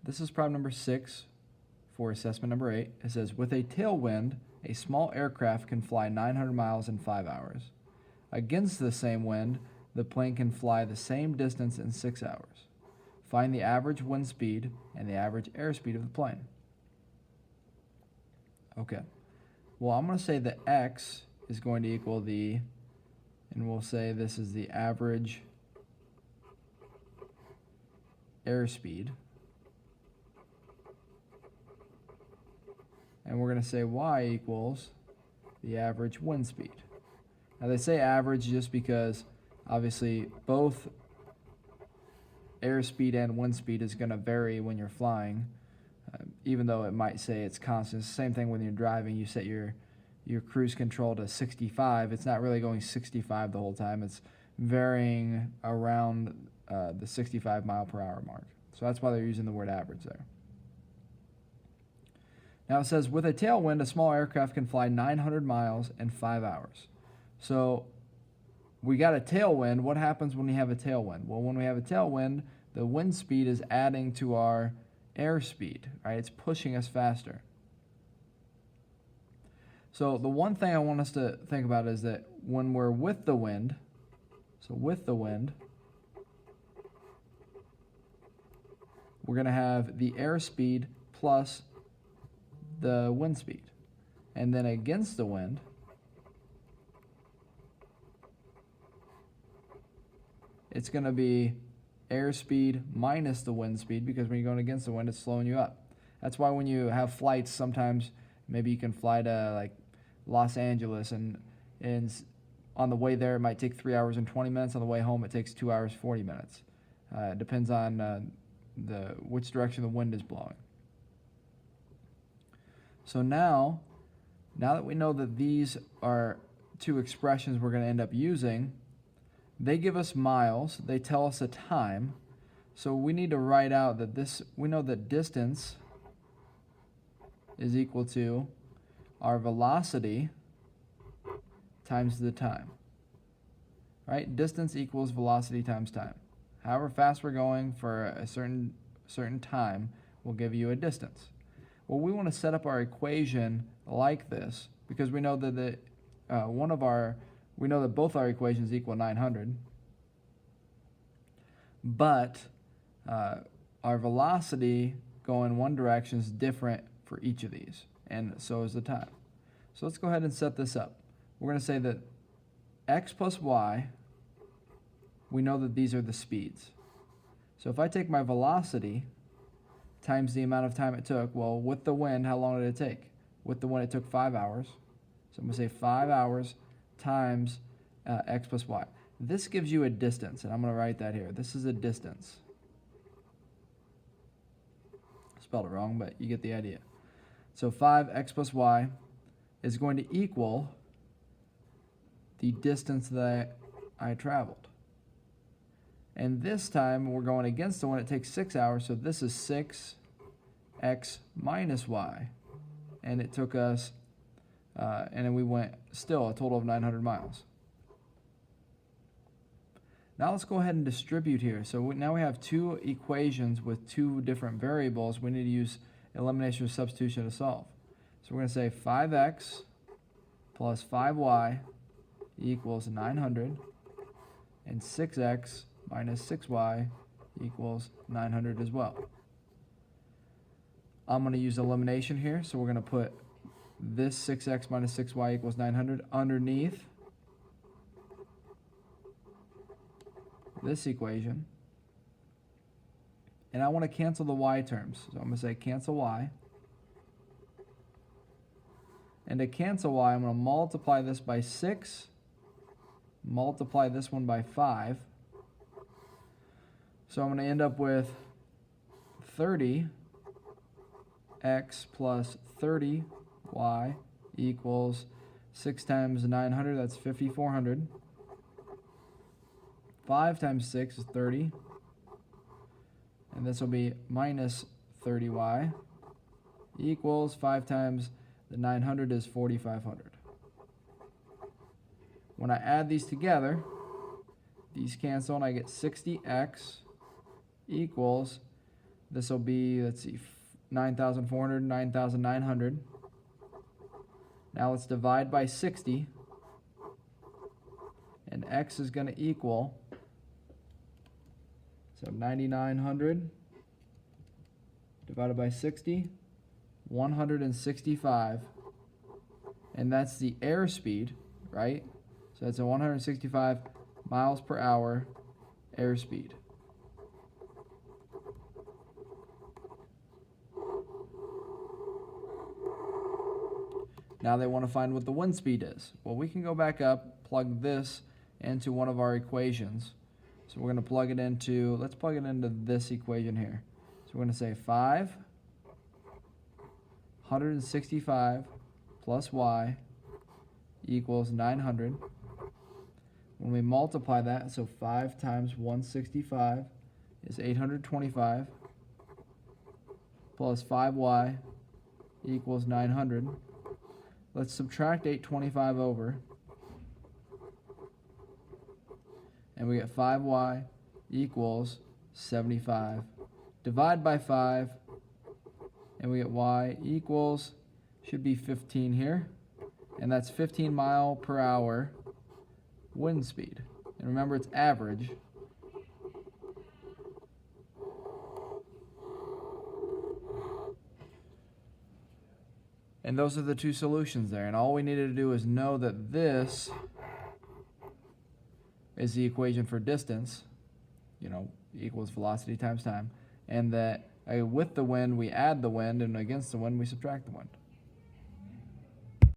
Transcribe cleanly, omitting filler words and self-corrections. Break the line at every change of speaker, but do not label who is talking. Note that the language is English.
This is problem number 6 for assessment number 8. It says, with a tailwind, a small aircraft can fly 900 miles in 5 hours. Against the same wind, the plane can fly the same distance in 6 hours. Find the average wind speed and the average airspeed of the plane. Okay. Well, I'm going to say that x is going to equal the, and we'll say this is the average airspeed. And we're going to say y equals the average wind speed. Now they say average just because obviously both airspeed and wind speed is going to vary when you're flying, even though it might say it's constant. It's the same thing when you're driving. You set your cruise control to 65. It's not really going 65 the whole time. It's varying around the 65 mile per hour mark. So that's why they're using the word average there. Now it says, with a tailwind, a small aircraft can fly 900 miles in 5 hours. So we got a tailwind. What happens when we have a tailwind? Well, when we have a tailwind, the wind speed is adding to our airspeed, right? It's pushing us faster. So the one thing I want us to think about is that when we're with the wind, so with the wind, we're going to have the airspeed plus the wind speed. And then against the wind, it's going to be airspeed minus the wind speed, because when you're going against the wind, it's slowing you up. That's why when you have flights, sometimes maybe you can fly to like Los Angeles, and on the way there it might take 3 hours and 20 minutes. On the way home it takes 2 hours 40 minutes. It depends on which direction the wind is blowing. So now that we know that these are two expressions we're going to end up using, they give us miles, they tell us a time, so we need to write out that we know that distance is equal to our velocity times the time, right? Distance equals velocity times time. However fast we're going for a certain time will give you a distance. Well, we want to set up our equation like this, because we know that we know that both our equations equal 900, but our velocity going one direction is different for each of these, and so is the time. So let's go ahead and set this up. We're going to say that x plus y, we know that these are the speeds. So if I take my velocity times the amount of time it took, well, with the wind, how long did it take? With the wind, it took 5 hours. So I'm going to say 5 hours times x plus y. This gives you a distance, and I'm going to write that here. This is a distance. Spelled it wrong, but you get the idea. So 5x plus y is going to equal the distance that I traveled. And this time we're going against the one. It takes 6 hours, so this is 6x minus y. And it took us, and then we went still a total of 900 miles. Now let's go ahead and distribute here. So now we have two equations with two different variables. We need to use elimination or substitution to solve. So we're going to say 5x plus 5y equals 900, and 6x minus 6y equals 900 as well. I'm going to use elimination here, so we're going to put this 6x minus 6y equals 900 underneath this equation, and I want to cancel the y terms. So I'm going to say cancel y, and to cancel y, I'm going to multiply this by 6, multiply this one by 5. So I'm going to end up with 30x plus 30y equals 6 times 900, that's 5,400. 5 times 6 is 30, and this will be minus 30y equals 5 times the 900 is 4,500. When I add these together, these cancel, and I get 60x equals This will be, let's see, 9,400, 9,900. Now let's divide by 60. And x is going to equal, so 9,900 divided by 60, 165. And that's the airspeed, right? So that's a 165 miles per hour airspeed. Now they want to find what the wind speed is. Well, we can go back up, plug this into one of our equations. So we're going to plug it into, let's plug it into this equation here. So we're going to say 165 plus y equals 900. When we multiply that, so 5 times 165 is 825 plus 5y equals 900. Let's subtract 825 over, and we get 5y equals 75. Divide by 5, and we get y equals, should be 15 here, and that's 15 mile per hour wind speed. And remember, it's average. And those are the two solutions there. And all we needed to do is know that this is the equation for distance, equals velocity times time, and that with the wind we add the wind, and against the wind we subtract the wind.